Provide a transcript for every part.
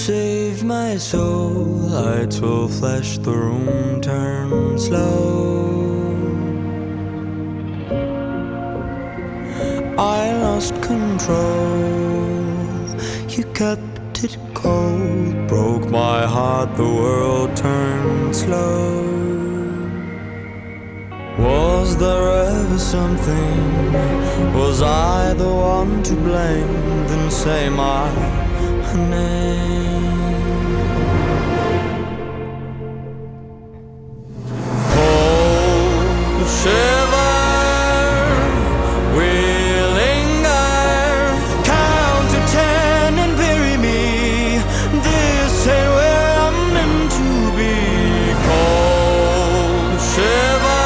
saved my soul. Lights will flash, the room turns slow. I lost control. You kept it cold. Broke my heart, the world turned slow. Was there ever something? Was I the one to blame? Then say my name. Oh, Shiver, we linger. Count to 10 and bury me. This ain't where I'm meant to be. Cold Shiver,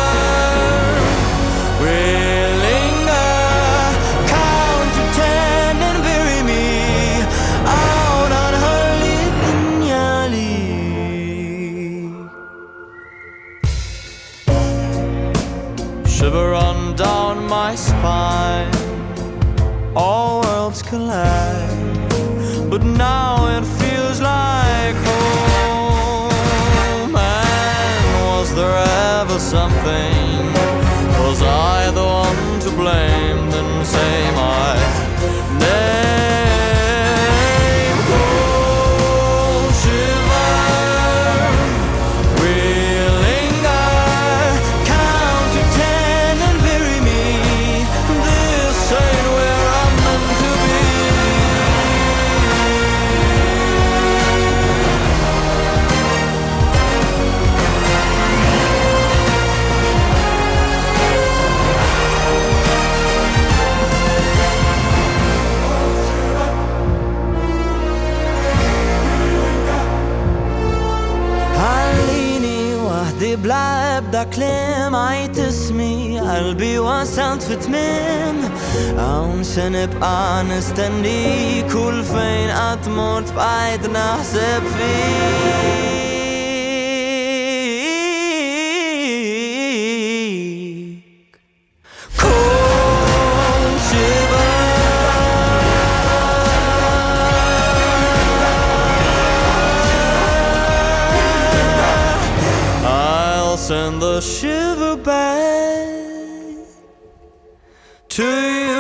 shiver on down my spine. All worlds collide, but now it feels like home. And was there ever something? Was I the one to blame? Then say my name. Oh, Shiver, we linger. Count to 10 and bury me. This ain't where I'm meant to be. دي بلعب دا كلام عيتسمي قلبي وصلت في تمام عونش نبقى نستني كل فين أتمرت بعيد نحسب فيك كل شبه Send the shiver back to you.